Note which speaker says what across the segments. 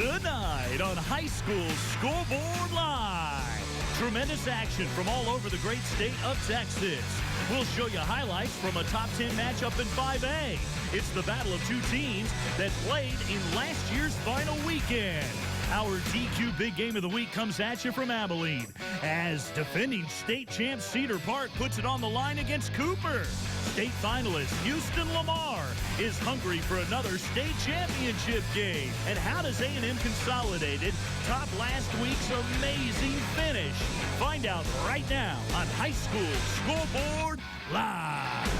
Speaker 1: Tonight on High School Scoreboard Live. Tremendous action from all over the great state of Texas. We'll show you highlights from a top 10 matchup in 5A. It's the battle of two teams that played in last year's final weekend. Our DQ Big Game of the Week comes at you from Abilene as defending state champ Cedar Park puts it on the line against Cooper. State finalist Houston Lamar is hungry for another state championship game. And how does A&M Consolidated top last week's amazing finish? Find out right now on High School Scoreboard Live.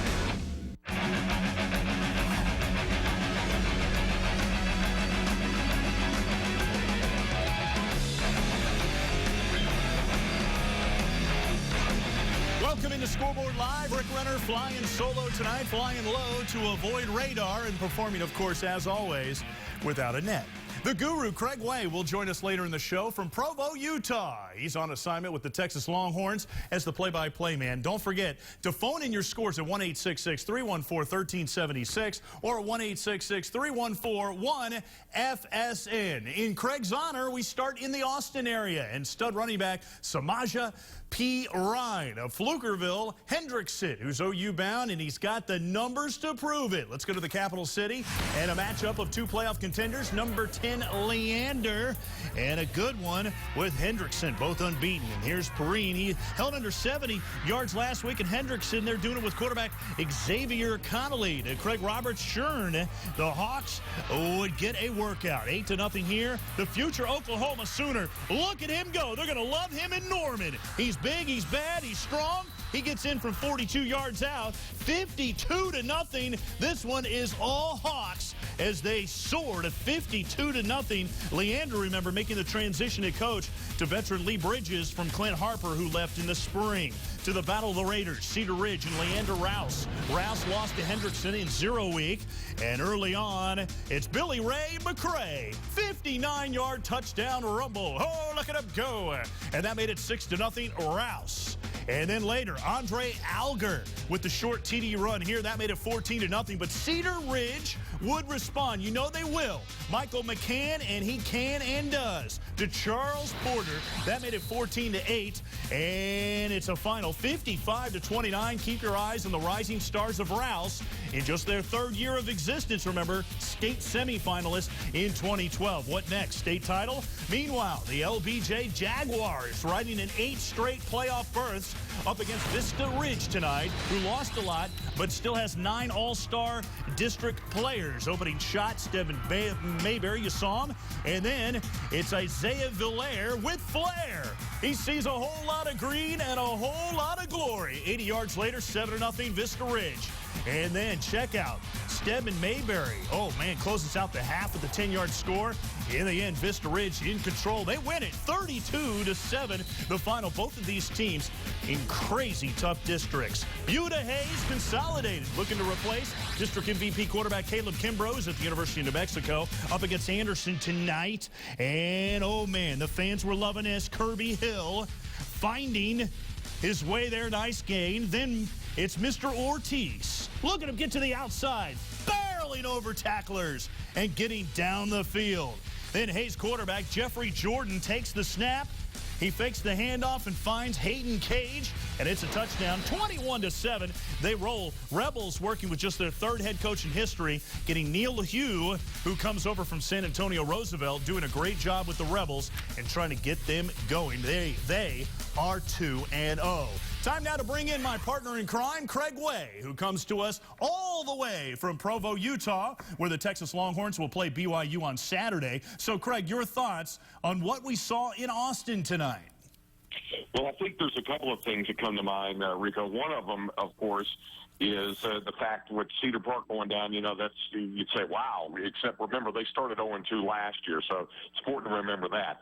Speaker 1: Welcome into Scoreboard Live. Rick Renner flying solo tonight, flying low to avoid radar and performing, of course, as always, without a net. The guru, Craig Way, will join us later in the show from Provo, Utah. He's on assignment with the Texas Longhorns as the play-by-play man. Don't forget to phone in your scores at 1-866-314-1376 or 1-866-314-1FSN. In Craig's honor, we start in the Austin area, and stud running back Samaja P. Ryan of Pflugerville, Hendrickson, who's OU bound, and he's got the numbers to prove it. Let's go to the capital city and a matchup of two playoff contenders, number 10, Leander, and a good one with Hendrickson, both unbeaten. And here's Perrine. He held under 70 yards last week, and Hendrickson, they're doing it with quarterback Xavier Connolly. To Craig Roberts Shern, the Hawks would get a workout. 8-0 here. The future Oklahoma Sooner. Look at him go. They're going to love him in Norman. He's big, he's bad, he's strong. He gets in from 42 yards out, 52-0. This one is all Hawks as they soar to 52-0. Leander, remember, making the transition at coach to veteran Lee Bridges from Clint Harper, who left in the spring. To the battle of the Raiders, Cedar Ridge and Leander Rouse. Rouse lost to Hendrickson in 0 week. And early on, it's Billy Ray McCray. 59-yard touchdown rumble. Oh, look at him go. And that made it 6-0 Rouse. And then later, Andre Alger with the short TD run here. That made it 14-0. But Cedar Ridge would respond. You know they will. Michael McCann, and he can and does. To Charles Porter. That made it 14-8. And it's a final 55-29. Keep your eyes on the rising stars of Rouse in just their third year of existence. Remember, state semifinalists in 2012. What next? State title? Meanwhile, the LBJ Jaguars riding in 8 straight playoff berths up against Vista Ridge tonight, who lost a lot but still has 9 all-star district players. Opening shot, Stephen Mayberry, you saw him. And then it's Isaiah Villaire with flair. He sees a whole lot of green and a whole lot of glory. 80 yards later, 7-0 Vista Ridge. And then check out Stedman Mayberry. Oh, man, closes out the half with a 10-yard score. In the end, Vista Ridge in control. They win it 32-7. The final, both of these teams in crazy tough districts. Buda Hayes Consolidated looking to replace district MVP quarterback Caleb Kimbrough at the University of New Mexico up against Anderson tonight. And, oh, man, the fans were loving this. Kirby Hill finding his way there. Nice gain. Then it's Mr. Ortiz. Look at him get to the outside, barreling over tacklers and getting down the field. Then Hayes quarterback Jeffrey Jordan takes the snap. He fakes the handoff and finds Hayden Cage, and it's a touchdown. 21-7. They roll. Rebels working with just their third head coach in history, getting Neil LaHue, who comes over from San Antonio Roosevelt, doing a great job with the Rebels and trying to get them going. They are 2-0. Time now to bring in my partner in crime, Craig Way, who comes to us all the way from Provo, Utah, where the Texas Longhorns will play BYU on Saturday. So, Craig, your thoughts on what we saw in Austin tonight?
Speaker 2: Well, I think there's a couple of things that come to mind, Rico. One of them, of course, is the fact with Cedar Park going down, you know, that's, you'd say, wow, except remember, they started 0-2 last year, so it's important to remember that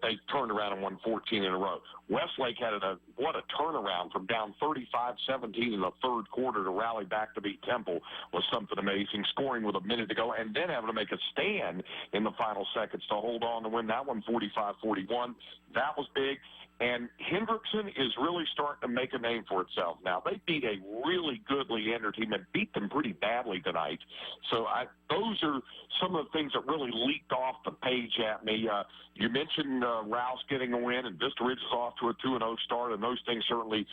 Speaker 2: they turned around and won 14 in a row. Westlake had what a turnaround from down 35-17 in the third quarter to rally back to beat Temple was something amazing, scoring with a minute to go, and then having to make a stand in the final seconds to hold on to win that one 45-41. That was big. And Hendrickson is really starting to make a name for itself now. They beat a really good Leander team and beat them pretty badly tonight. So those are some of the things that really leaked off the page at me. You mentioned Rouse getting a win, and Vista Ridge is off to a 2-0 start, and those things certainly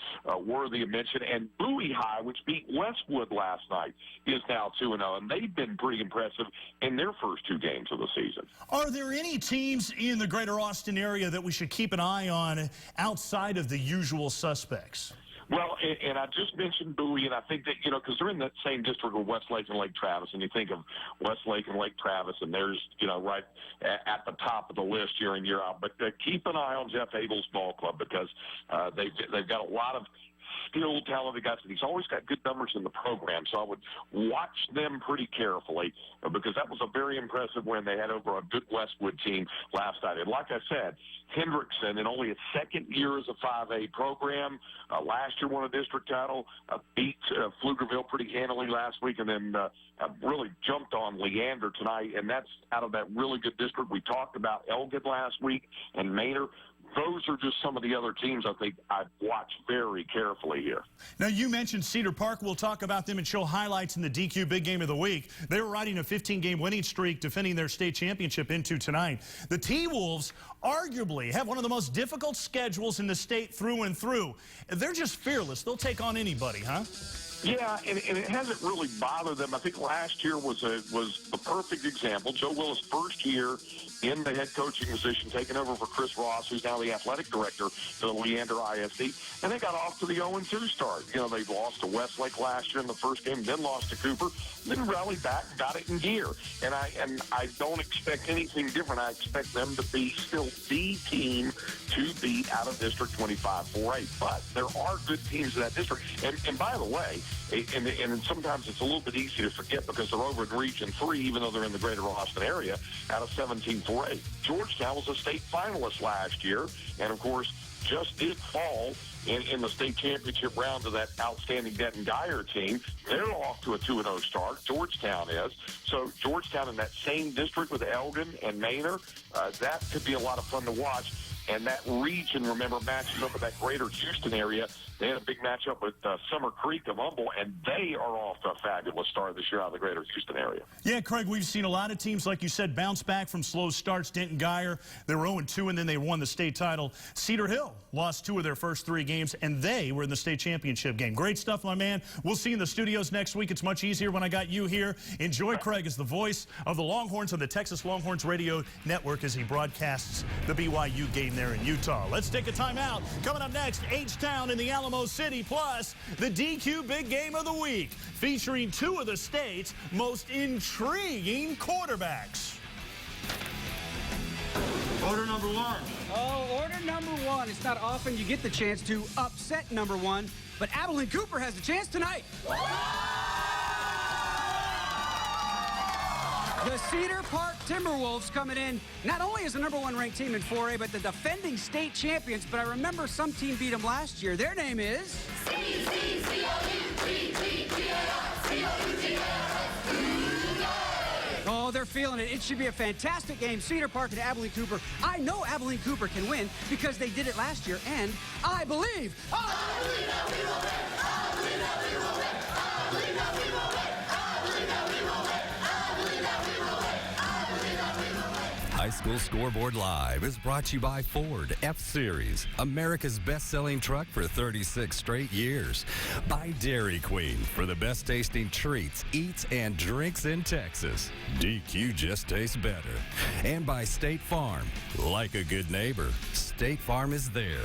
Speaker 2: worthy of mention. And Bowie High, which beat Westwood last night, is now 2-0, and they've been pretty impressive in their first 2 games of the season.
Speaker 1: Are there any teams in the greater Austin area that we should keep an eye on outside of the usual suspects?
Speaker 2: Well, and I just mentioned Bowie, and I think that, because they're in that same district with Westlake and Lake Travis, and you think of Westlake and Lake Travis, and there's, right at the top of the list year in, year out. But keep an eye on Jeff Abel's ball club, because they've got a lot of skilled, talented guys, and he's always got good numbers in the program. So I would watch them pretty carefully, because that was a very impressive win they had over a good Westwood team last night. And like I said, Hendrickson, in only its second year as a 5A program, last year won a district title, beat Pflugerville pretty handily last week, and then really jumped on Leander tonight, and that's out of that really good district. We talked about Elgin last week and Manor. Those are just some of the other teams I think I'd watch very carefully here.
Speaker 1: Now, you mentioned Cedar Park. We'll talk about them and show highlights in the DQ Big Game of the Week. They were riding a 15-game winning streak, defending their state championship into tonight. The T-Wolves arguably have one of the most difficult schedules in the state through and through. They're just fearless. They'll take on anybody, huh?
Speaker 2: Yeah, and it hasn't really bothered them. I think last year was the perfect example. Joe Willis' first year in the head coaching position, taking over for Chris Ross, who's now the athletic director for the Leander ISD, and they got off to the 0-2 start. They lost to Westlake last year in the first game, then lost to Cooper, then rallied back and got it in gear. And I don't expect anything different. I expect them to be still the team to beat out of District 25 4A. But there are good teams in that district. And by the way, and sometimes it's a little bit easy to forget because they're over in Region 3, even though they're in the greater Austin area, out of 17 4A. Georgetown was a state finalist last year, and of course just did fall in the state championship round to that outstanding Denton Geyer team. They're off to a 2-0 start. Georgetown is. So Georgetown in that same district with Elgin and Manor, that could be a lot of fun to watch. And that region, remember, matches up with that greater Houston area. They had a big matchup with Summer Creek of Humble, and they are off to a fabulous start this year out of the greater Houston area.
Speaker 1: Yeah, Craig, we've seen a lot of teams, like you said, bounce back from slow starts. Denton Geyer, they were 0-2, and then they won the state title. Cedar Hill lost 2 of their first 3 games, and they were in the state championship game. Great stuff, my man. We'll see you in the studios next week. It's much easier when I got you here. Enjoy Craig as the voice of the Longhorns on the Texas Longhorns Radio Network as he broadcasts the BYU game there in Utah. Let's take a timeout. Coming up next, H-Town in the Alamo City, plus the DQ Big Game of the Week, featuring 2 of the state's most intriguing quarterbacks.
Speaker 3: Order number 1.
Speaker 4: Oh, order number 1. It's not often you get the chance to upset number 1, but Abilene Cooper has the chance tonight. The Cedar Park Timberwolves coming in not only as the number 1 ranked team in 4A, but the defending state champions. But I remember some team beat them last year. Their name is Oh, they're feeling it. It should be a fantastic game. Cedar Park and Abilene Cooper. I know Abilene Cooper can win because they did it last year, and I believe.
Speaker 5: I believe that we will win. I believe that we will win. I believe that we will win. I believe that we will win. I believe that we will win. I believe that we will win.
Speaker 6: High School Scoreboard Live is brought to you by Ford F-Series, America's best-selling truck for 36 straight years. By Dairy Queen for the best tasting treats, eats, and drinks in Texas. DQ just tastes better. And by State Farm. Like a good neighbor, State Farm is there.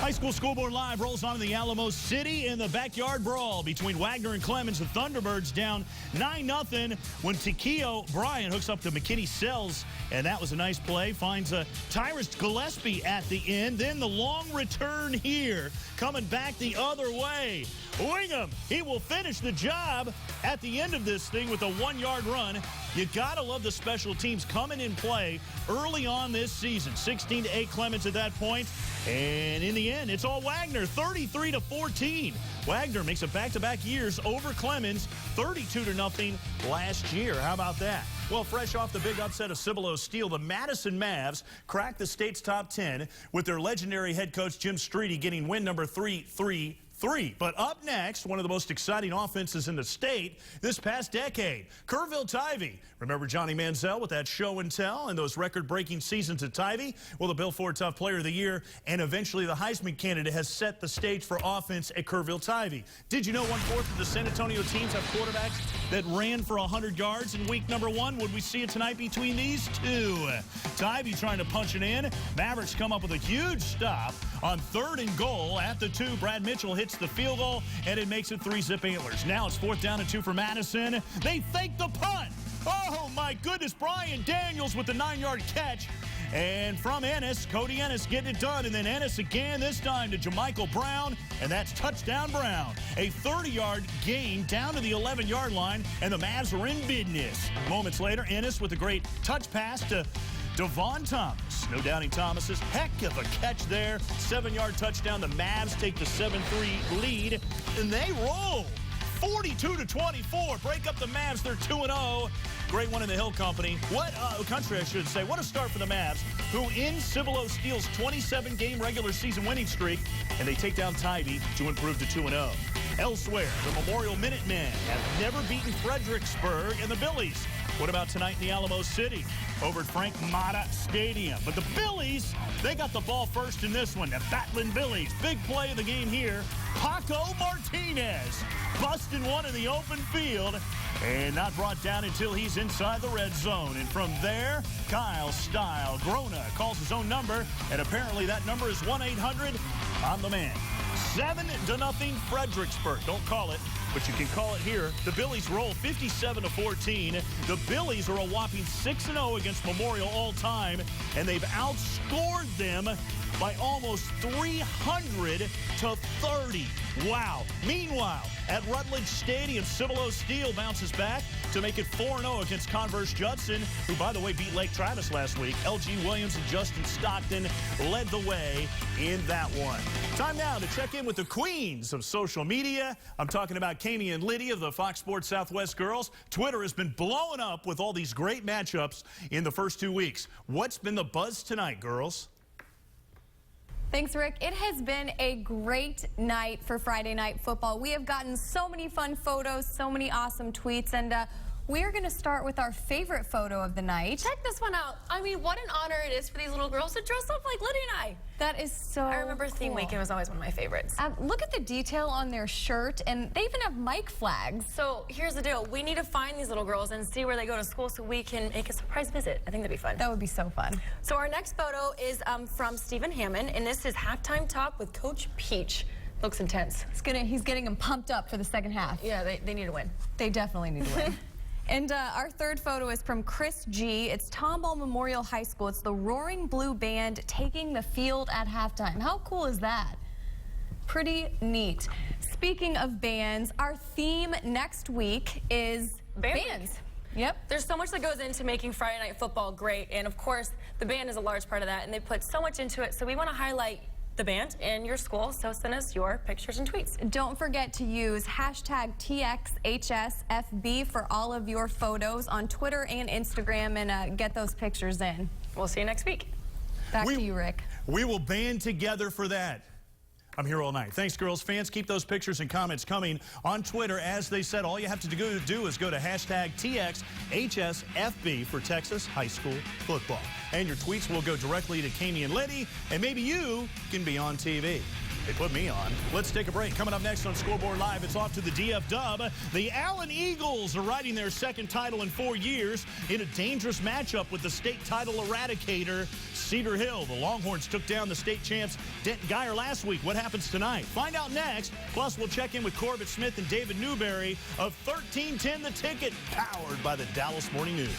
Speaker 1: High School Scoreboard Live rolls on in the Alamo City in the backyard brawl between Wagner and Clemens. The Thunderbirds down 9-0 when Takeo Bryan hooks up to McKinney Sells, and that was a nice play. Finds Tyrus Gillespie at the end. Then the long return here, coming back the other way. Wingham, he will finish the job at the end of this thing with a 1-yard run. You got to love the special teams coming in play early on this season. 16-8 Clemens at that point. And in the end, it's all Wagner, 33-14. Wagner makes it back-to-back years over Clemens, 32-0 last year. How about that? Well, fresh off the big upset of Cibolo Steel, the Madison Mavs cracked the state's top 10 with their legendary head coach Jim Streety getting win number 333. But up next, one of the most exciting offenses in the state this past decade, Kerrville-Tivy. Remember Johnny Manziel with that show and tell and those record-breaking seasons at Tivy? Well, the Bill Ford Tough Player of the Year and eventually the Heisman candidate has set the stage for offense at Kerrville-Tivy. Did you know 1/4 of the San Antonio teams have quarterbacks that ran for 100 yards in week number 1? Would we see it tonight between these two? Tivy trying to punch it in. Mavericks come up with a huge stop on 3rd and goal at the 2. Brad Mitchell hits the field goal, and it makes it 3-zip Antlers. Now it's 4th down and 2 for Madison. They fake the punt. Oh, my goodness. Brian Daniels with the 9-yard catch. And from Ennis, Cody Ennis getting it done. And then Ennis again, this time to Jamichael Brown. And that's touchdown Brown. A 30-yard gain down to the 11-yard line. And the Mavs are in business. Moments later, Ennis with a great touch pass to Devon Thomas. No doubting Thomas's heck of a catch there. 7-yard touchdown. The Mavs take the 7-3 lead. And they roll. 42-24. Break up the Mavs. They're 2-0. Great one in the Hill Company. Country, I should say. What a start for the Mavs, who end Cibolo Steel's 27-game regular season winning streak, and they take down Tivy to improve to 2-0. Elsewhere, the Memorial Minutemen have never beaten Fredericksburg and the Billies. What about tonight in the Alamo City over at Frank Mata Stadium? But the Billies, they got the ball first in this one. The Battling Billies. Big play of the game here. Paco Martinez busting one in the open field and not brought down until he's inside the red zone. And from there, Kyle Style Grona calls his own number, and apparently that number is 1-800 I'm the man. 7-0 Fredericksburg. Don't call it, but you can call it here. The Billies roll 57-14. The Billies are a whopping 6-0 against Memorial all time, and they've outscored them by almost 300-30. Wow. Meanwhile, at Rutledge Stadium, Cibolo Steel bounces back to make it 4-0 against Converse Judson, who, by the way, beat Lake Travis last week. LG Williams and Justin Stockton led the way in that one. Time now to check in with the queens of social media. I'm talking about Kami and Liddy of the Fox Sports Southwest Girls. Twitter has been blowing up with all these great matchups in the first 2 weeks. What's been the buzz tonight, girls?
Speaker 3: Thanks, Rick. It has been a great night for Friday Night Football. We have gotten so many fun photos, so many awesome tweets, and we're going to start with our favorite photo of the night.
Speaker 7: Check this one out. I mean, what an honor it is for these little girls to dress up like Liddy and I.
Speaker 3: That is so
Speaker 7: I remember theme
Speaker 3: cool.
Speaker 7: week. It was always one of my favorites.
Speaker 3: Look at the detail on their shirt, and they even have mic flags.
Speaker 7: So here's the deal. We need to find these little girls and see where they go to school so we can make a surprise visit. I think that'd be fun.
Speaker 3: That would be so fun.
Speaker 7: So our next photo is from Stephen Hammond, and this is halftime talk with Coach Peach. Looks intense.
Speaker 3: He's getting them pumped up for the second half.
Speaker 7: Yeah, they need to win.
Speaker 3: They definitely need to win. And our third photo is from Chris G. It's Tomball Memorial High School. It's the Roaring Blue Band taking the field at halftime. How cool is that? Pretty neat. Speaking of bands, our theme next week is bands. Yep.
Speaker 7: There's so much that goes into making Friday Night Football great, and of course, the band is a large part of that, and they put so much into it, so we want to highlight the band in your school, so send us your pictures and tweets.
Speaker 3: Don't forget to use hashtag TXHSFB for all of your photos on Twitter and Instagram, and get those pictures in.
Speaker 7: We'll see you next week.
Speaker 3: Back to you, Rick.
Speaker 1: We will band together for that. I'm here all night. Thanks, girls. Fans, keep those pictures and comments coming on Twitter. As they said, all you have to do is go to hashtag TXHSFB for Texas High School Football. And your tweets will go directly to Kami and Liddy, and maybe you can be on TV. They put me on. Let's take a break. Coming up next on Scoreboard Live, it's off to the DF Dub. The Allen Eagles are riding their second title in 4 years in a dangerous matchup with the state title eradicator, Cedar Hill. The Longhorns took down the state champs Denton Geyer last week. What happens tonight? Find out next. Plus, we'll check in with Corbett Smith and David Newberry of 1310 The Ticket, powered by the Dallas Morning News.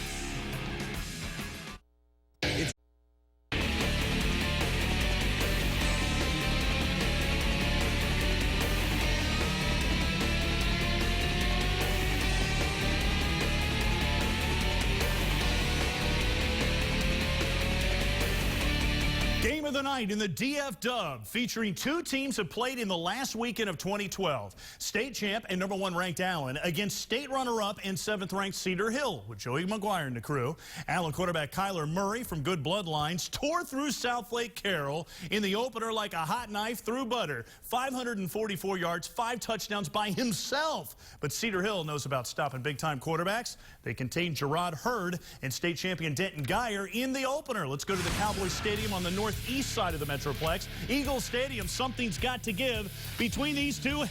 Speaker 1: the night in the DF Dub, featuring two teams that played in the last weekend of 2012. State champ and #1 ranked Allen against state runner-up and 7th ranked Cedar Hill with Joey McGuire and the crew. Allen quarterback Kyler Murray from good bloodlines tore through South Lake Carroll in the opener like a hot knife through butter. 544 yards, 5 touchdowns by himself. But Cedar Hill knows about stopping big-time quarterbacks. They contain Gerard Hurd and state champion Denton Geyer in the opener. Let's go to the Cowboys Stadium on the northeast side of the Metroplex. Eagle Stadium, something's got to give between these two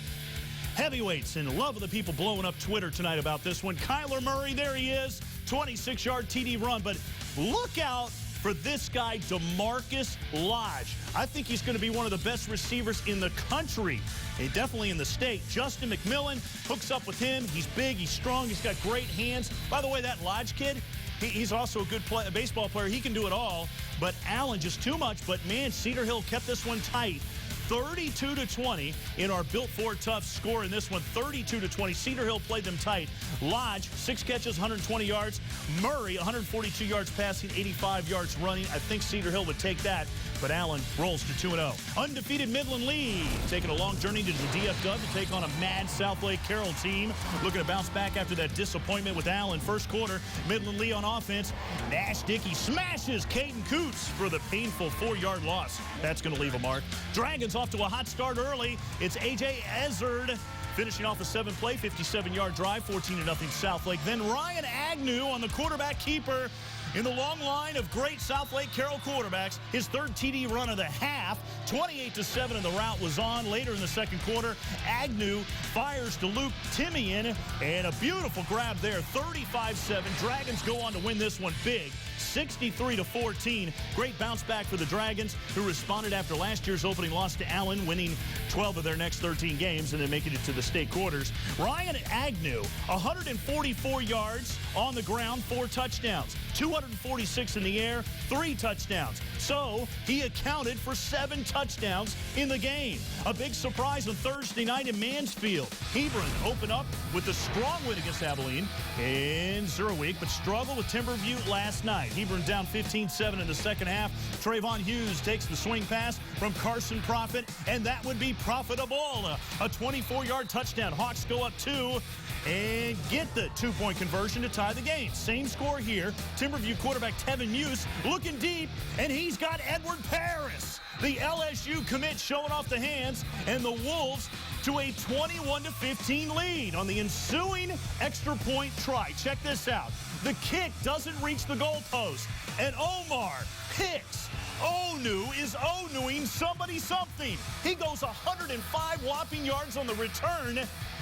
Speaker 1: heavyweights. And love of the people blowing up Twitter tonight about this one. Kyler Murray, there he is, 26-yard TD run. But look out for this guy, DeMarcus Lodge. I think he's going to be one of the best receivers in the country, and definitely in the state. Justin McMillan hooks up with him. He's big, he's strong, he's got great hands. By the way, that Lodge kid, he's also a good baseball player. He can do it all. But Allen just too much. But, man, Cedar Hill kept this one tight. 32-20 in our Built Ford Tough score in this one. 32-20. Cedar Hill played them tight. Lodge, 6 catches, 120 yards. Murray, 142 yards passing, 85 yards running. I think Cedar Hill would take that, but Allen rolls to 2-0. Undefeated Midland Lee taking a long journey to the DF Dub to take on a mad South Lake Carroll team. Looking to bounce back after that disappointment with Allen. First quarter, Midland Lee on offense. Nash Dickey smashes Caden Coots for the painful 4-yard loss. That's going to leave a mark. Dragons off to a hot start early. It's A.J. Ezzard finishing off a 7-play, 57-yard drive, 14-0 South Lake. Then Ryan Agnew on the quarterback keeper in the long line of great South Lake Carroll quarterbacks. His 3rd TD run of the half, 28-7, and the route was on. Later in the second quarter, Agnew fires to Luke Timian, and a beautiful grab there, 35-7. Dragons go on to win this one big, 63-14. Great bounce back for the Dragons, who responded after last year's opening loss to Allen, winning 12 of their next 13 games and then making it to the state quarters. Ryan Agnew, 144 yards on the ground, 4 touchdowns, 246 in the air, 3 touchdowns. So he accounted for 7 touchdowns in the game. A big surprise on Thursday night in Mansfield. Hebron opened up with a strong win against Abilene in 0 week, but struggled with Timberview last night. Hebron down 15-7 in the second half. Trayvon Hughes takes the swing pass from Carson Profit, and that would be profitable. A 24-yard touchdown. Hawks go up 2 and get the 2-point conversion to tie the game. Same score here. Timberview quarterback Tevin Muse looking deep, and he's got Edward Paris, the LSU commit, showing off the hands, and the Wolves to a 21-15 lead on the ensuing extra point try. Check this out. The kick doesn't reach the goalpost, and Omar picks. Onu is Onuing somebody something. He goes 105 whopping yards on the return.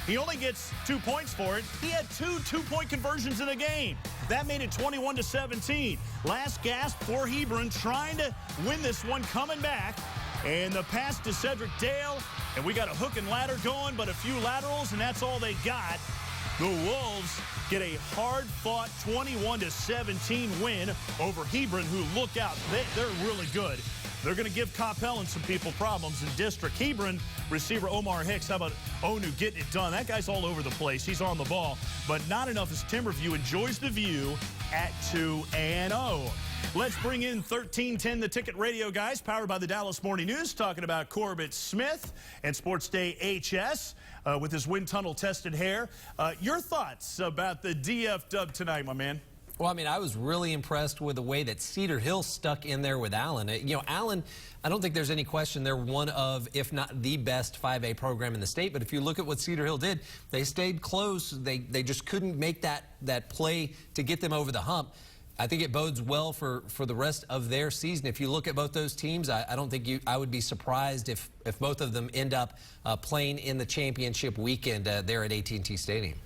Speaker 1: He only gets 2 points for it. He had 2 2-point conversions in the game. That made it 21-17. Last gasp for Hebron, trying to win this one, coming back. And the pass to Cedric Dale. And we got a hook and ladder going, but a few laterals, and that's all they got. The Wolves get a hard-fought 21-17 win over Hebron, who, look out, they're really good. They're going to give Coppell and some people problems in district. Hebron receiver Omar Hicks, how about Onu getting it done? That guy's all over the place. He's on the ball, but not enough as Timberview enjoys the view at 2-0. Let's bring in 1310 The Ticket Radio guys, powered by the Dallas Morning News, talking about Corbett Smith and Sports Day HS with his wind tunnel tested hair. Your thoughts about the DF Dub tonight, my man?
Speaker 8: Well, I mean, I was really impressed with the way that Cedar Hill stuck in there with Allen. You know, Allen, I don't think there's any question they're one of, if not the best 5A program in the state. But if you look at what Cedar Hill did, they stayed close. They just couldn't make that play to get them over the hump. I think it bodes well for the rest of their season. If you look at both those teams, I don't think I would be surprised if both of them end up playing in the championship weekend there at AT&T Stadium.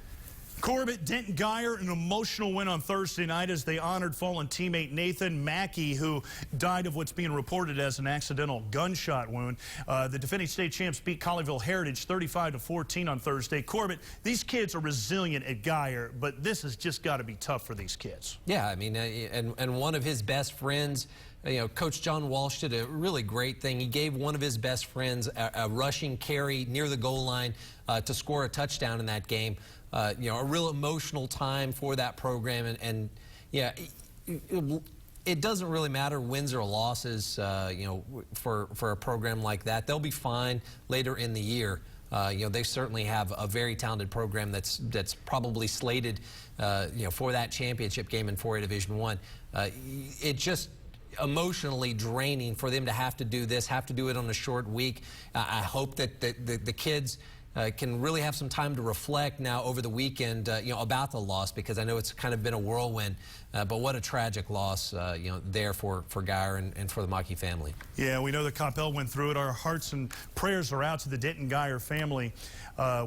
Speaker 1: Corbett, Denton Geyer, an emotional win on Thursday night as they honored fallen teammate Nathan Mackey, who died of what's being reported as an accidental gunshot wound. The defending state champs beat Colleyville Heritage 35-14 on Thursday. Corbett, these kids are resilient at Geyer, but this has just got to be tough for these kids.
Speaker 8: Yeah, I mean, and one of his best friends, you know, Coach John Walsh did a really great thing. He gave one of his best friends a rushing carry near the goal line to score a touchdown in that game. You know, a real emotional time for that program, and yeah, it doesn't really matter wins or losses, you know, for a program like that. They'll be fine later in the year. You know, they certainly have a very talented program that's probably slated, you know, for that championship game in 4A Division I. It just emotionally draining for them to have to do this, have to do it on a short week. I hope that the kids can really have some time to reflect now over the weekend, you know, about the loss, because I know it's kind of been a whirlwind. But what a tragic loss, you know, there for Geyer and for the Mackey family.
Speaker 1: Yeah, we know that Coppell went through it. Our hearts and prayers are out to the Denton Geyer family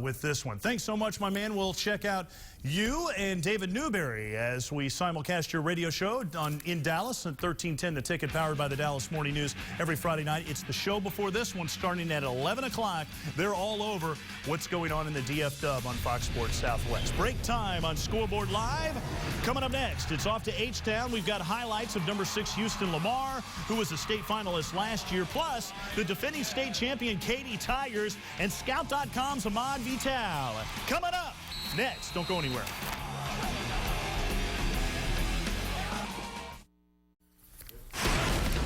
Speaker 1: with this one. Thanks so much, my man. We'll check out you and David Newberry as we simulcast your radio show in Dallas at 1310 The Ticket, powered by the Dallas Morning News every Friday night. It's the show before this one, starting at 11 o'clock. They're all over what's going on in the DF-Dub on Fox Sports Southwest. Break time on Scoreboard Live. Coming up next, it's off to H-Town. We've got highlights of number 6 Houston Lamar, who was a state finalist last year, plus the defending state champion Katy Tigers and Scout.com's Ahmad Vital. Coming up next. Don't go anywhere.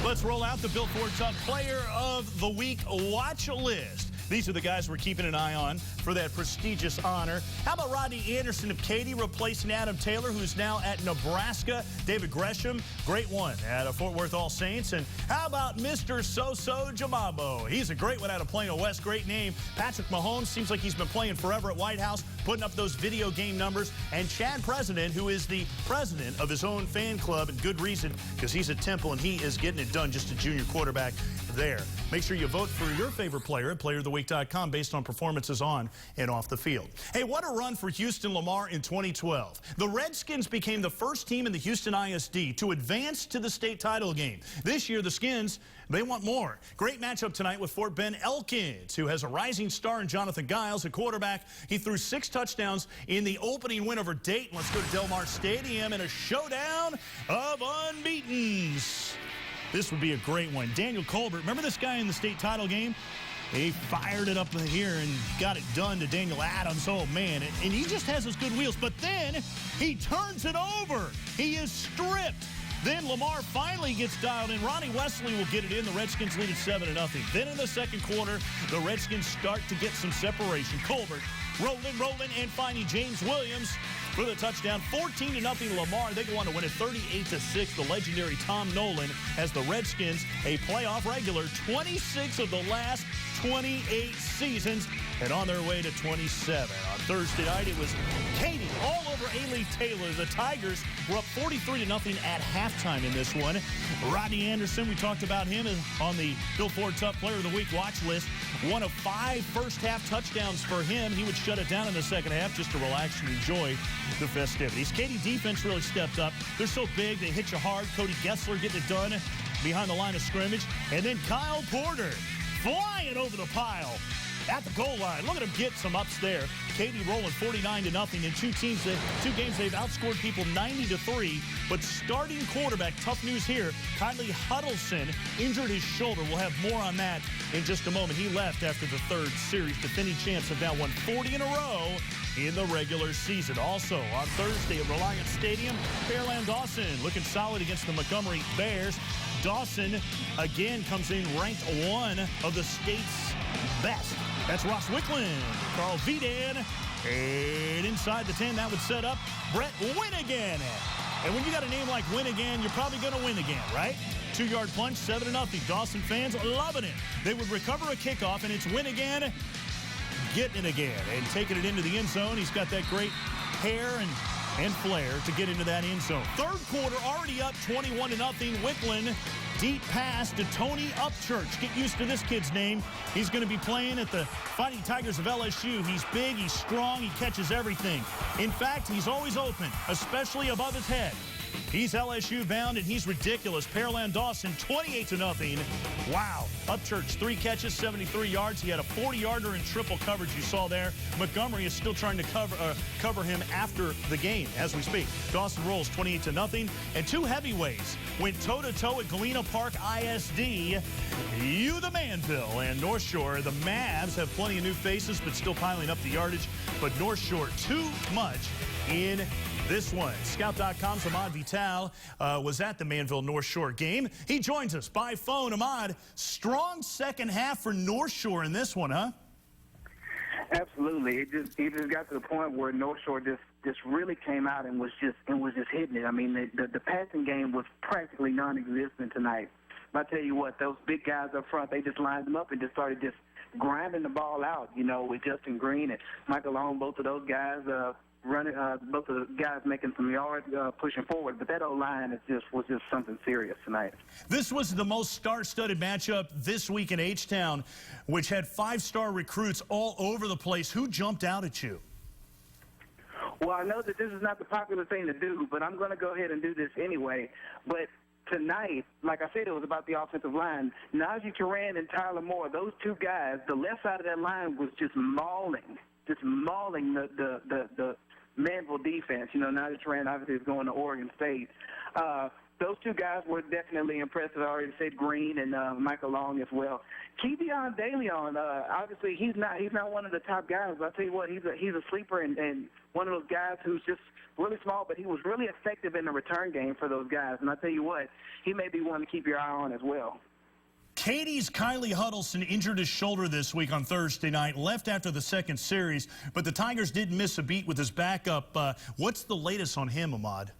Speaker 1: Let's roll out the Bill Ford Tough Player of the Week watch list. These are the guys we're keeping an eye on for that prestigious honor. How about Rodney Anderson of Katy replacing Adam Taylor, who's now at Nebraska? David Gresham, great one at Fort Worth All Saints. And how about Mr. Soso Jamabo? He's a great one out of Plano West. Great name. Patrick Mahomes seems like he's been playing forever at White House, putting up those video game numbers. And Chad President, who is the president of his own fan club, and good reason, because he's at Temple and he is getting it done, just a junior quarterback there. Make sure you vote for your favorite player at playeroftheweek.com based on performances on and off the field. Hey, what a run for Houston Lamar in 2012. The Redskins became the first team in the Houston ISD to advance to the state title game. This year, the Skins, they want more. Great matchup tonight with Fort Bend Elkins, who has a rising star in Jonathan Giles, a quarterback. He threw 6 touchdowns in the opening win over Dayton. Let's go to Del Mar Stadium in a showdown of unbeatens. This would be a great one. Daniel Colbert, remember this guy in the state title game? He fired it up here and got it done to Daniel Adams. Oh, man. And he just has his good wheels. But then he turns it over. He is stripped. Then Lamar finally gets dialed in. Ronnie Wesley will get it in. The Redskins lead at 7-0. Then in the second quarter, the Redskins start to get some separation. Colbert rolling, and finding James Williams for the touchdown. 14-0 Lamar. They go on to win it 38-6. The legendary Tom Nolan has the Redskins a playoff regular, 26 of the last 28 seasons, and on their way to 27. On Thursday night, it was Katy all over A-Leaf Taylor. The Tigers were up 43-0 at halftime in this one. Rodney Anderson, we talked about him on the Bill Ford Tough Player of the Week watch list. 1 of 5 first-half touchdowns for him. He would shut it down in the second half just to relax and enjoy the festivities. Katy defense really stepped up. They're so big, they hit you hard. Cody Gessler getting it done behind the line of scrimmage. And then Kyle Porter flying over the pile at the goal line. Look at him get some ups there. Katy rolling 49-0. In two games, they've outscored people 90-3. But starting quarterback, tough news here, Kylie Huddleston injured his shoulder. We'll have more on that in just a moment. He left after the third series. Defending champs have now won 40 in a row in the regular season. Also on Thursday at Reliance Stadium, Fairland Dawson looking solid against the Montgomery Bears. Dawson again comes in ranked 1 of the state's best. That's Ross Wicklund, Carl Vidan, and inside the 10, that would set up Brett Winnigan. And when you got a name like Winnigan, you're probably going to win again, right? 2-yard punch, 7-0. Dawson fans loving it. They would recover a kickoff, and it's Winnigan getting it again and taking it into the end zone. He's got that great hair and flair to get into that end zone. Third quarter already up 21-0. Wicklund, deep pass to Tony Upchurch. Get used to this kid's name. He's going to be playing at the Fighting Tigers of LSU. He's big, he's strong, he catches everything. In fact, he's always open, especially above his head. He's LSU bound, and he's ridiculous. Pearland Dawson, 28-0. Wow. Upchurch, 3 catches, 73 yards. He had a 40-yarder in triple coverage you saw there. Montgomery is still trying to cover him after the game as we speak. Dawson rolls 28-0. And 2 heavyweights went toe-to-toe at Galena Park ISD. The Manville and North Shore. The Mavs have plenty of new faces, but still piling up the yardage. But North Shore, too much in this one. Scout.com's Ahmad Vital was at the Manville North Shore game. He joins us by phone. Ahmad, strong second half for North Shore in this one, huh?
Speaker 9: Absolutely. It just got to the point where North Shore just really came out and was just hitting it. I mean, the passing game was practically non-existent tonight. But I tell you what, those big guys up front, they just lined them up and just started just grinding the ball out, you know, with Justin Green and Michael Long, both of those guys running, both of the guys making some yards, pushing forward. But that O-line was just something serious tonight.
Speaker 1: This was the most star-studded matchup this week in H-Town, which had 5-star recruits all over the place. Who jumped out at you?
Speaker 9: Well, I know that this is not the popular thing to do, but I'm going to go ahead and do this anyway. But tonight, like I said, it was about the offensive line. Najee Turan and Tyler Moore, those two guys, the left side of that line was just mauling the Manville defense. You know, Najee Turan obviously is going to Oregon State. Those two guys were definitely impressive. I already said Green and Michael Long as well. Kevion DeLeon, obviously he's not one of the top guys, but I'll tell you what, he's a sleeper and one of those guys who's just really small, but he was really effective in the return game for those guys. And I'll tell you what, he may be one to keep your eye on as well.
Speaker 1: Katie's Kylie Huddleston injured his shoulder this week on Thursday night, left after the second series, but the Tigers didn't miss a beat with his backup. What's the latest on him, Ahmad?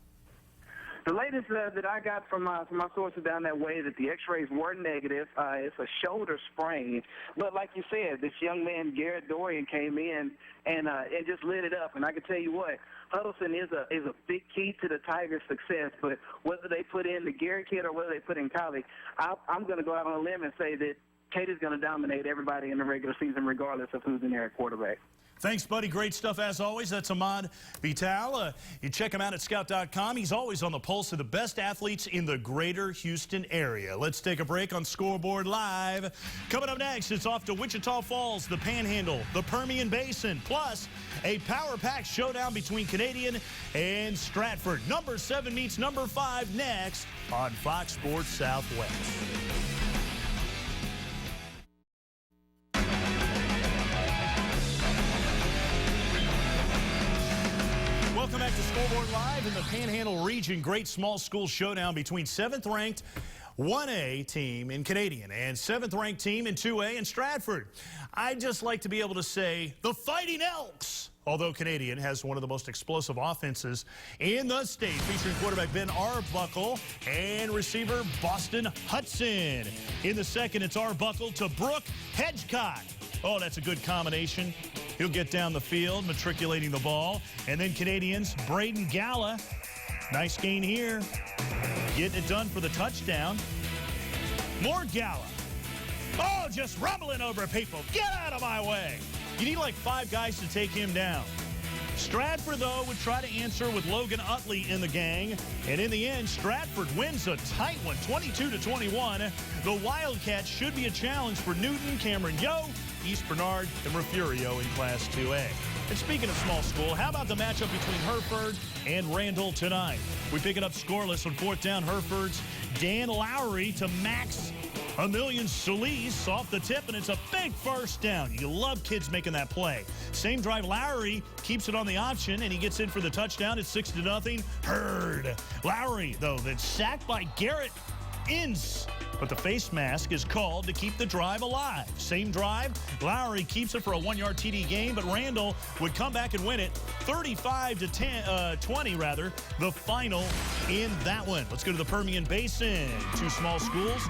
Speaker 9: The latest that I got from my sources down that way that the X-rays were negative. It's a shoulder sprain, but like you said, this young man Garrett Dorian came in and just lit it up. And I can tell you what, Huddleston is a big key to the Tigers' success. But whether they put in the Garrett kid or whether they put in Kylie, I'm going to go out on a limb and say that Katie's going to dominate everybody in the regular season, regardless of who's in there at quarterback.
Speaker 1: Thanks, buddy. Great stuff as always. That's Ahmad Vital. You check him out at scout.com. He's always on the pulse of the best athletes in the greater Houston area. Let's take a break on Scoreboard Live. Coming up next, it's off to Wichita Falls, the Panhandle, the Permian Basin, plus a power-packed showdown between Canadian and Stratford. Number 7 meets number 5 next on Fox Sports Southwest. Welcome back to Scoreboard Live in the Panhandle region. Great small school showdown between 7th-ranked 1A team in Canadian and 7th-ranked team in 2A in Stratford. I'd just like to be able to say the Fighting Elks, although Canadian has one of the most explosive offenses in the state, featuring quarterback Ben Arbuckle and receiver Boston Hudson. In the second, it's Arbuckle to Brooke Hedgecock. Oh, that's a good combination. He'll get down the field, matriculating the ball. And then Canadians, Braden Galla. Nice gain here. Getting it done for the touchdown. More Galla. Oh, just rumbling over people. Get out of my way. You need like 5 guys to take him down. Stratford, though, would try to answer with Logan Utley in the gang. And in the end, Stratford wins a tight one, 22-21. The Wildcats should be a challenge for Newton, Cameron Yo, East Bernard, and Refugio in Class 2A. And speaking of small school, how about the matchup between Hereford and Randall tonight? We pick it up scoreless on 4th down. Hereford's Dan Lowry to Max Emilian Solis off the tip, and it's a big first down. You love kids making that play. Same drive, Lowry keeps it on the option, and he gets in for the touchdown. It's 6-0. Herd. Lowry, though, then sacked by Garrett Ince. But the face mask is called to keep the drive alive. Same drive, Lowry keeps it for a 1-yard TD gain, but Randall would come back and win it 35-20 rather, the final in that one. Let's go to the Permian Basin. 2 small schools.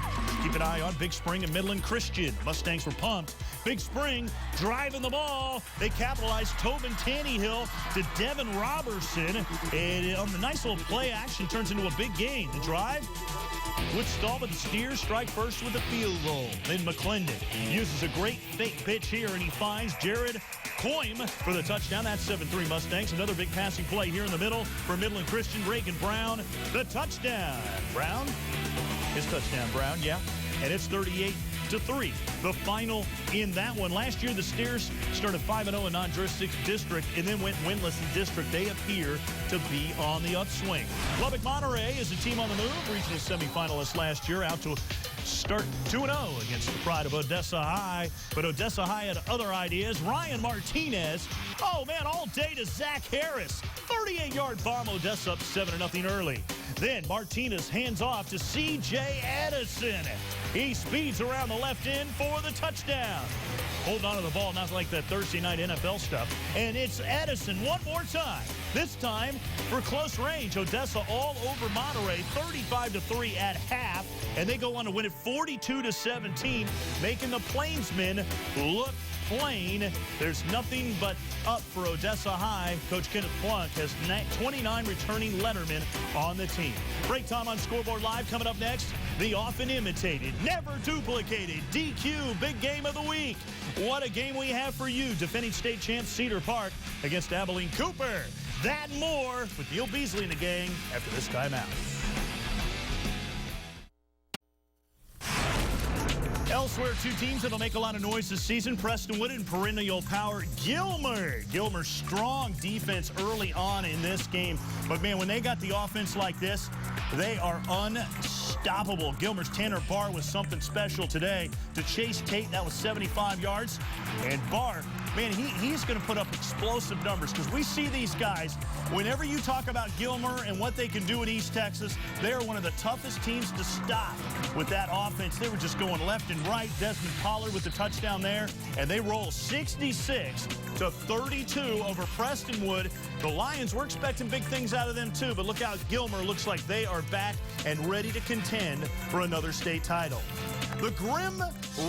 Speaker 1: Keep an eye on Big Spring and Midland Christian. Mustangs were pumped. Big Spring driving the ball. They capitalized. Tobin Tannehill to Devin Robertson. And on the nice little play action turns into a big gain. The drive would stall, but the Steers strike first with a field goal. Then McClendon uses a great fake pitch here, and he finds Jared Coim for the touchdown. That's 7-3 Mustangs. Another big passing play here in the middle for Midland Christian. Reagan Brown, the touchdown. Brown, his touchdown, Brown, yeah. And it's 38-3, the final in that one. Last year, the Steers started 5-0 in non-district and then went winless in district. They appear to be on the upswing. Lubbock Monterey is a team on the move. Regional semifinalists last year, out to start 2-0 against the pride of Odessa High. But Odessa High had other ideas. Ryan Martinez, oh man, all day to Zach Harris. 38-yard bomb. Odessa up 7-0 early. Then Martinez hands off to C.J. Addison. He speeds around the left end for the touchdown. Holding on to the ball, not like that Thursday night NFL stuff. And it's Addison one more time. This time for close range. Odessa all over Monterey, 35-3 at half. And they go on to win it 42-17, making the Plainsmen look plain. There's nothing but up for Odessa High. Coach Kenneth Plunk has 29 returning lettermen on the team. Break time on Scoreboard Live coming up next. The often imitated, never duplicated DQ big game of the week. What a game we have for you. Defending state champ Cedar Park against Abilene Cooper. That and more with Neil Beasley and the gang after this timeout. Elsewhere, two teams that'll make a lot of noise this season, Prestonwood and perennial power Gilmer. Gilmer's strong defense early on in this game. But, man, when they got the offense like this, they are unstoppable. Gilmer's Tanner Barr was something special today. To Chase Tate, that was 75 yards. And Barr, man, he's going to put up explosive numbers because we see these guys. Whenever you talk about Gilmer and what they can do in East Texas, they are one of the toughest teams to stop with that offense. They were just going left and right. Desmond Pollard with the touchdown there, and they roll 66-32 over Prestonwood. The Lions, we're expecting big things out of them too, but look out, Gilmer looks like they are back and ready to contend for another state title. The Grim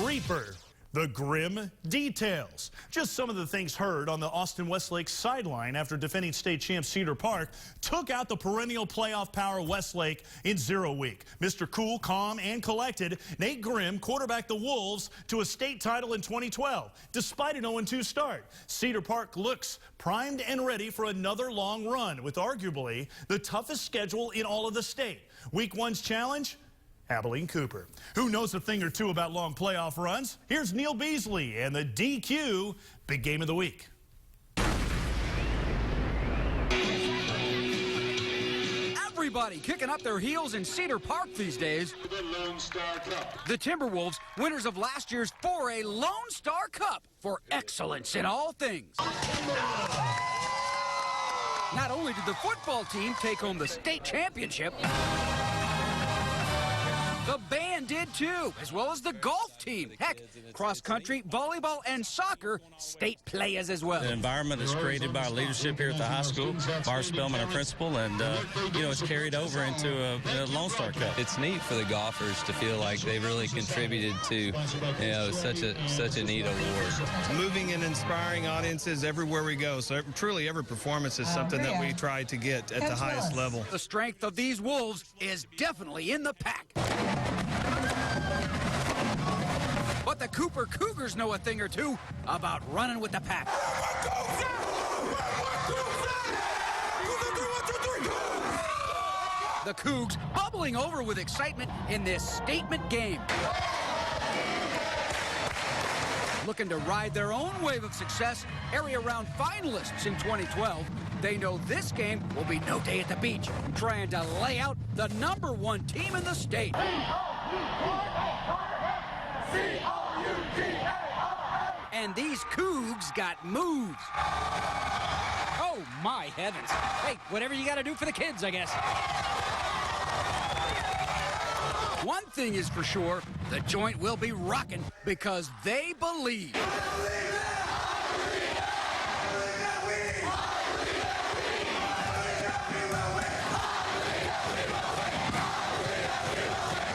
Speaker 1: Reaper. The grim details. Just some of the things heard on the Austin Westlake sideline after defending state champ Cedar Park took out the perennial playoff power Westlake in 0 week. Mr. Cool, calm, and collected, Nate Grimm quarterbacked the Wolves to a state title in 2012, despite an 0-2 start. Cedar Park looks primed and ready for another long run with arguably the toughest schedule in all of the state. Week 1's challenge? Abilene Cooper. Who knows a thing or two about long playoff runs? Here's Neil Beasley and the DQ Big Game of the Week.
Speaker 4: Everybody kicking up their heels in Cedar Park these days. The Timberwolves, winners of last year's 4A Lone Star Cup for excellence in all things. Not only did the football team take home the state championship, the band did too, as well as the golf team. Heck, cross country, volleyball, and soccer, state players as well.
Speaker 10: The environment is created by our leadership here at the high school, Bar Spellman, our principal, and it's carried over into a Lone Star Cup.
Speaker 11: It's neat for the golfers to feel like they really contributed to, such a neat award.
Speaker 12: Moving and inspiring audiences everywhere we go. So truly, every performance is something that we try to get at the highest level.
Speaker 4: The strength of these Wolves is definitely in the pack. But the Cooper Cougars know a thing or two about running with the pack. The Cougs bubbling over with excitement in this statement game. Looking to ride their own wave of success, area round finalists in 2012. They know this game will be no day at the beach, trying to lay out the #1 team in the state. And these Cougs got moves. Oh, my heavens. Hey, whatever you got to do for the kids, I guess. One thing is for sure, the joint will be rocking because they believe.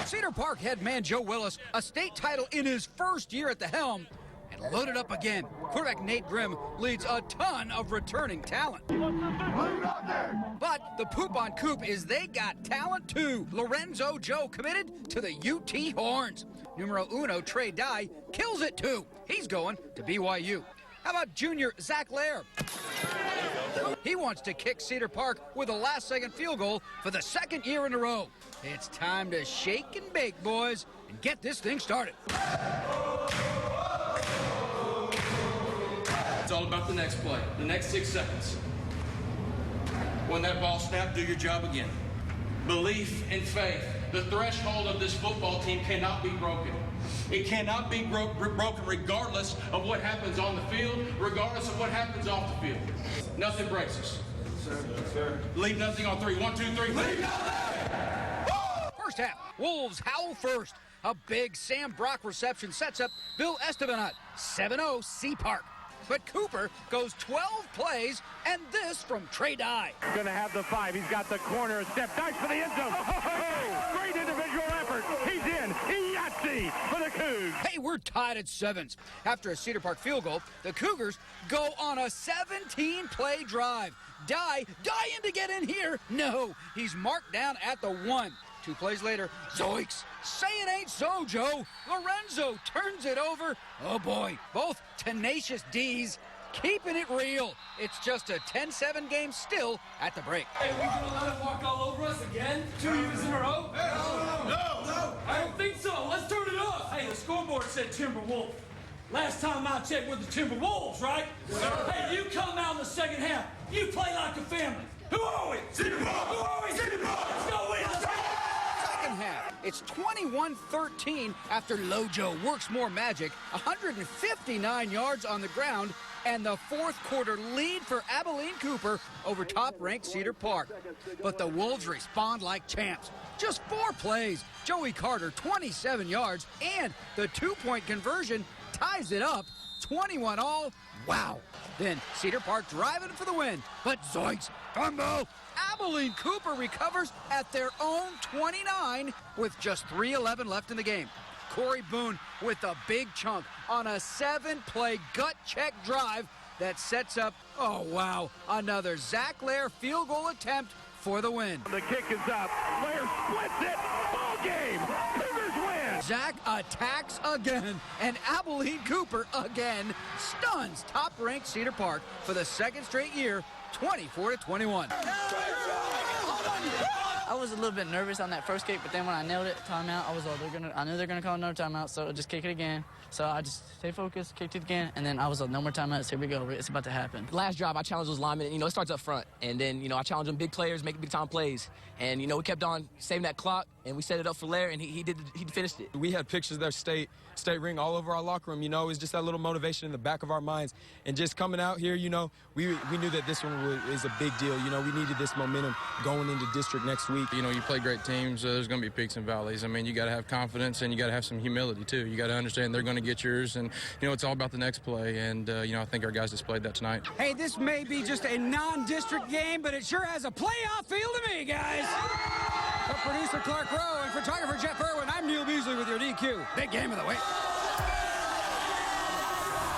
Speaker 4: Cedar Park head man Joe Willis, a state title in his first year at the helm, and loaded up again. Quarterback Nate Grimm leads a ton of returning talent. But the poop on Coop is they got talent too. Lorenzo Joe committed to the UT Horns. Numero uno Trey Dye kills it too. He's going to BYU. How about junior Zach Lair? He wants to kick Cedar Park with a last-second field goal for the second year in a row. It's time to shake and bake, boys, and get this thing started.
Speaker 13: It's all about the next play, the next 6 seconds. When that ball snapped, do your job again. Belief and faith. The threshold of this football team cannot be broken. It cannot be broken regardless of what happens on the field, regardless of what happens off the field. Nothing breaks us. Leave nothing on 3. 1, 2, 3. Leave nothing!
Speaker 4: First half, Wolves howl first. A big Sam Brock reception sets up Bill Esteban at 7-0 C Park. But Cooper goes 12 plays, and this from Trey Dye.
Speaker 14: Going to have the 5. He's got the corner. Step dives for the end zone. Oh, great individual effort. He's in. Yahtzee for the Cougs.
Speaker 4: Hey, we're tied at 7s. After a Cedar Park field goal, the Cougars go on a 17-play drive. Dye in to get in here. No, he's marked down at the 1. 2 plays later, zoinks. Say it ain't so, Joe. Lorenzo turns it over. Oh, boy. Both tenacious D's keeping it real. It's just a 10-7 game still at the break.
Speaker 15: Hey, we gonna let him walk all over us again? 2 years in a row? No. I don't think so. Let's turn it up. Hey, the scoreboard said Timberwolves. Last time I checked with the Timberwolves, right? Hey, you come out in the second half. You play like a family. Who are we? Cedar Park. Who are we? Cedar Park. Let's go win. Let's go.
Speaker 4: Half. It's 21-13 after Lojo works more magic, 159 yards on the ground, and the fourth quarter lead for Abilene Cooper over top-ranked Cedar Park. But the Wolves respond like champs. Just 4 plays. Joey Carter, 27 yards, and the 2-point conversion ties it up, 21 all. Wow. Then Cedar Park driving for the win, but zoinks, fumble. Abilene Cooper recovers at their own 29 with just 3:11 left in the game. Corey Boone with a big chunk on a 7-play gut check drive that sets up, oh wow, another Zach Lair field goal attempt for the win.
Speaker 14: The kick is up. Lair splits it. Ball game. Cougars win.
Speaker 4: Zach attacks again, and Abilene Cooper again stuns top-ranked Cedar Park for the second straight year, 24-21.
Speaker 16: I was a little bit nervous on that first kick, but then when I nailed it, timeout, I knew they're gonna call another timeout, so just kick it again. So I just stay focused, kicked it again, and then I was like, no more timeouts, here we go, it's about to happen.
Speaker 17: Last drive, I challenged those linemen, it starts up front, and then, I challenged them big players, making big time plays, and, we kept on saving that clock, and we set it up for Lair, and he finished it.
Speaker 18: We had pictures of their state ring all over our locker room, it's just that little motivation in the back of our minds, and just coming out here, we knew that this one is a big deal, we needed this momentum going into district next week.
Speaker 12: You play great teams, there's going to be peaks and valleys. You got to have confidence, and you got to have some humility, too. You got to understand they're going to get yours, and, it's all about the next play, and, I think our guys displayed that tonight.
Speaker 4: Hey, this may be just a non-district game, but it sure has a playoff feel to me, guys. For producer Clark Rowe and photographer Jeff Irwin, I'm Neil Beasley with your DQ. Big game of the week.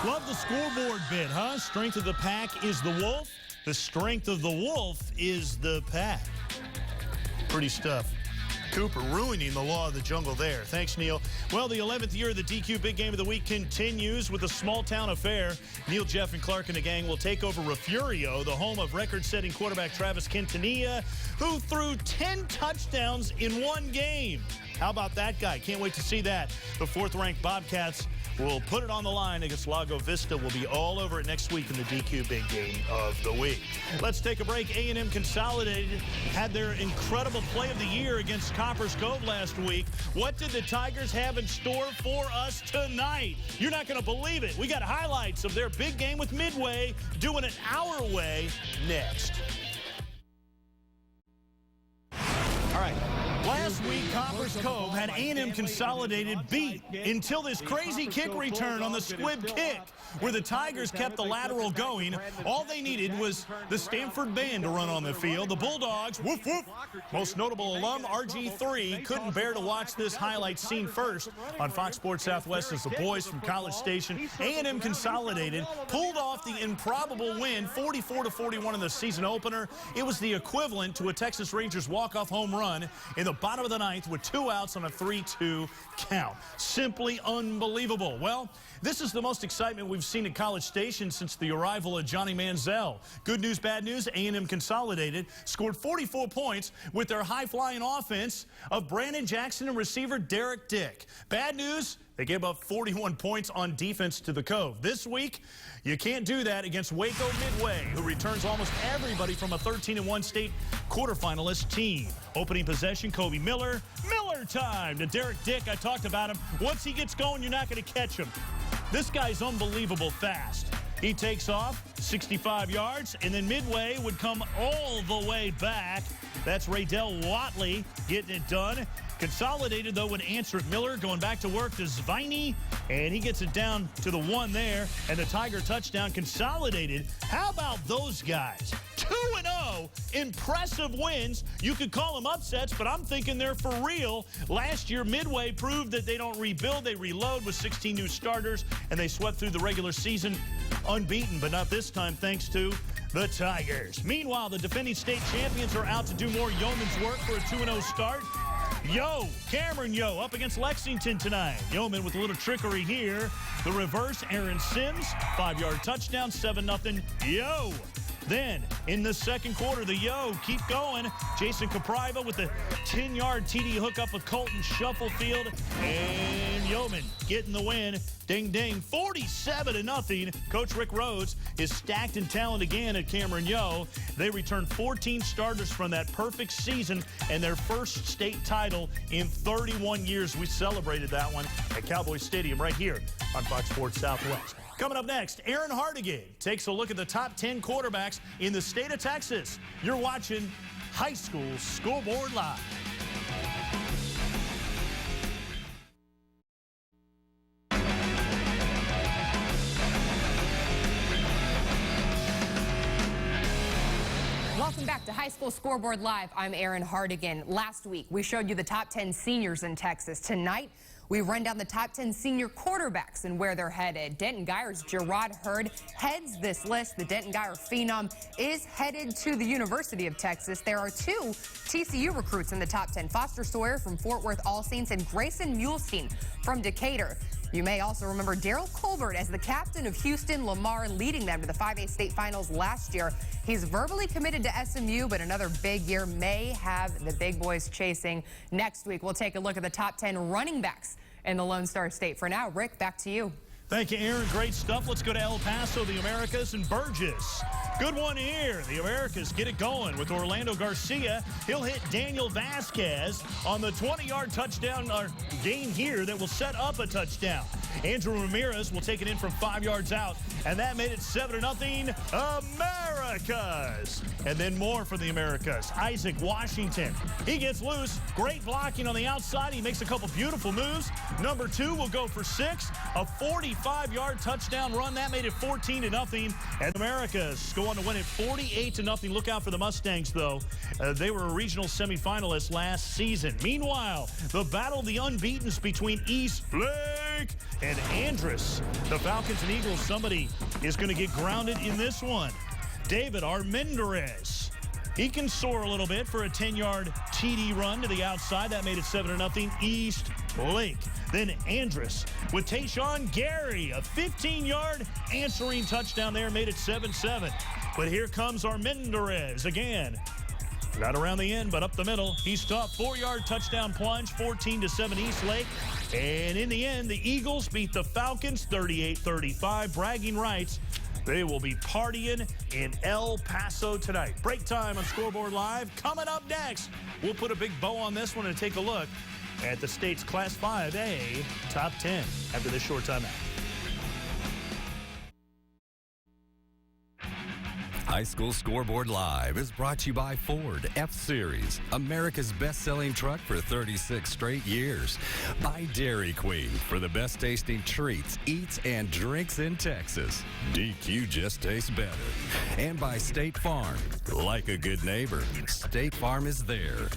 Speaker 1: Love the scoreboard bit, huh? Strength of the pack is the wolf. The strength of the wolf is the pack. Pretty stuff. Cooper ruining the law of the jungle there. Thanks, Neil. Well, the 11th year of the DQ Big Game of the Week continues with a small-town affair. Neil, Jeff, and Clark and the gang will take over Refugio, the home of record-setting quarterback Travis Quintanilla, who threw 10 touchdowns in one game. How about that guy? Can't wait to see that. The 4th-ranked Bobcats will put it on the line against Lago Vista. We'll be all over it next week in the DQ Big Game of the Week. Let's take a break. A&M Consolidated had their incredible play of the year against Copper's Cove last week. What did the Tigers have in store for us tonight? You're not going to believe it. We got highlights of their big game with Midway, doing it our way next. All right. Last week, Copper's Cove had A&M Consolidated beat until this crazy kick return on the squib kick, where the Tigers kept the lateral going. All they needed was the Stanford band to run on the field. The Bulldogs, woof, woof. Most notable alum, RG3, couldn't bear to watch this highlight seen first on Fox Sports Southwest as the boys from College Station, A&M Consolidated, pulled off the improbable win, 44-41 in the season opener. It was the equivalent to a Texas Rangers walk-off home run in the bottom of the 9th with 2 outs on a 3-2 count. Simply unbelievable. Well, this is the most excitement we've seen at College Station since the arrival of Johnny Manziel. Good news, bad news, A&M Consolidated scored 44 points with their high-flying offense of Brandon Jackson and receiver Derek Dick. Bad news, they gave up 41 points on defense to the Cove. This week, you can't do that against Waco Midway, who returns almost everybody from a 13-1 state quarterfinalist team. Opening possession, Kobe Miller time to Derek Dick. I talked about him. Once he gets going, you're not going to catch him. This guy's unbelievable fast. He takes off 65 yards, and then midway would come all the way back. That's Raydell Watley getting it done. Consolidated, though, with Ansrick Miller going back to work to Zviny, and he gets it down to the 1 there, and the Tiger touchdown consolidated. How about those guys? 2-0, impressive wins. You could call them upsets, but I'm thinking they're for real. Last year, Midway proved that they don't rebuild, they reload with 16 new starters, and they swept through the regular season unbeaten, but not this time thanks to the Tigers. Meanwhile, the defending state champions are out to do more yeoman's work for a 2-0 start. Cameron Yo up against Lexington tonight. Yeoman with a little trickery here. The reverse, Aaron Sims, 5-yard touchdown, 7-0. Yo. Then, in the second quarter, the Yo keep going. Jason Capriva with the 10-yard TD hookup with Colton Shufflefield. And Yeoman getting the win. Ding, ding, 47-0. Coach Rick Rhodes is stacked in talent again at Cameron Yo. They returned 14 starters from that perfect season and their first state title in 31 years. We celebrated that one at Cowboy Stadium right here on Fox Sports Southwest. Coming up next, Aaron Hardigan takes a look at the top 10 quarterbacks in the state of Texas. You're watching High School Scoreboard Live.
Speaker 19: Welcome back to High School Scoreboard Live. I'm Aaron Hardigan. Last week, we showed you the top 10 seniors in Texas. Tonight, we run down the top 10 senior quarterbacks and where they're headed. Denton Guyer's Gerard Hurd heads this list. The Denton Guyer phenom is headed to the University of Texas. There are 2 TCU recruits in the top 10. Foster Sawyer from Fort Worth All Saints and Grayson Mulestein from Decatur. You may also remember Daryl Colbert as the captain of Houston Lamar, leading them to the 5A state finals last year. He's verbally committed to SMU, but another big year may have the big boys chasing. Next week, we'll take a look at the top 10 running backs in the Lone Star State. For now, Rick, back to you.
Speaker 1: Thank you, Aaron. Great stuff. Let's go to El Paso, the Americas, and Burgess. Good one here. The Americas get it going with Orlando Garcia. He'll hit Daniel Vasquez on the 20-yard touchdown gain here that will set up a touchdown. Andrew Ramirez will take it in from 5 yards out, and that made it 7-0 Americas. And then more for the Americas. Isaac Washington. He gets loose. Great blocking on the outside. He makes a couple beautiful moves. Number 2 will go for 6. A 45-yard touchdown run. That made it 14-0. And Americas go on to win it 48-0. Look out for the Mustangs, though. They were a regional semifinalist last season. Meanwhile, the battle of the unbeatens between East Lake and Andress. The Falcons and Eagles, somebody is going to get grounded in this one. David Armendariz. He can soar a little bit for a 10-yard TD run to the outside. That made it 7-0 East Lake. Then Andress with Tayshawn Gary, a 15-yard answering touchdown there, made it 7-7. But here comes Armendariz again. Not around the end, but up the middle. He's tough. 4-yard touchdown plunge, 14-7 East Lake. And in the end, the Eagles beat the Falcons 38-35. Bragging rights. They will be partying in El Paso tonight. Break time on Scoreboard Live. Coming up next, we'll put a big bow on this one and take a look at the state's Class 5A top 10 after this short timeout.
Speaker 6: High School Scoreboard Live is brought to you by Ford F-Series, America's best-selling truck for 36 straight years. By Dairy Queen for the best tasting treats, eats, and drinks in Texas. DQ just tastes better. And by State Farm. Like a good neighbor, State Farm is there.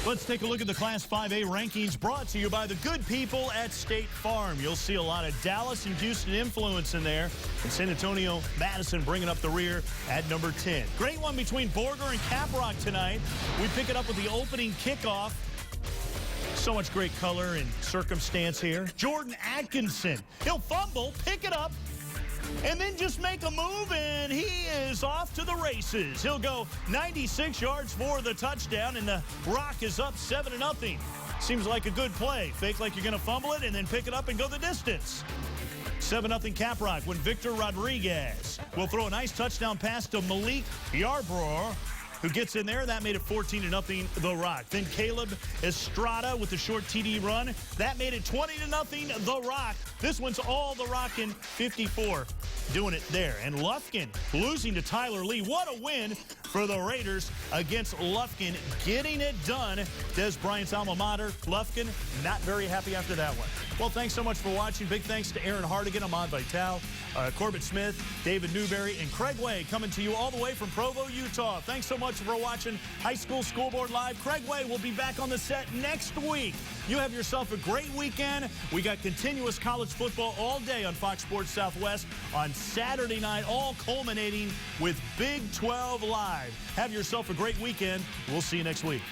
Speaker 1: Let's take a look at the Class 5A rankings brought to you by the good people at State Farm. You'll see a lot of Dallas and Houston influence in there. And San Antonio Madison bringing up the rear at number 10. Great one between Borger and Caprock tonight. We pick it up with the opening kickoff. So much great color and circumstance here. Jordan Atkinson. He'll fumble, pick it up, and then just make a move, and he is off to the races. He'll go 96 yards for the touchdown, and the Rock is up 7-0. Seems like a good play. Fake like you're going to fumble it and then pick it up and go the distance. 7-0 Caprock when Victor Rodriguez will throw a nice touchdown pass to Malik Yarbrough. who gets in there. That made it 14-0 The Rock. Then Caleb Estrada with the short TD run. That made it 20-0 The Rock. This one's all The Rock in 54. Doing it there. And Lufkin losing to Tyler Lee. What a win for the Raiders against Lufkin, getting it done. Des Bryant's alma mater. Lufkin not very happy after that one. Well, thanks so much for watching. Big thanks to Aaron Hardigan, Ahmad Vital, Corbett Smith, David Newberry, and Craig Way coming to you all the way from Provo, Utah. Thanks so much for watching High School Scoreboard Live. Craig Way will be back on the set next week. You have yourself a great weekend. We got continuous college football all day on Fox Sports Southwest on Saturday night, all culminating with Big 12 Live. Have yourself a great weekend. We'll see you next week.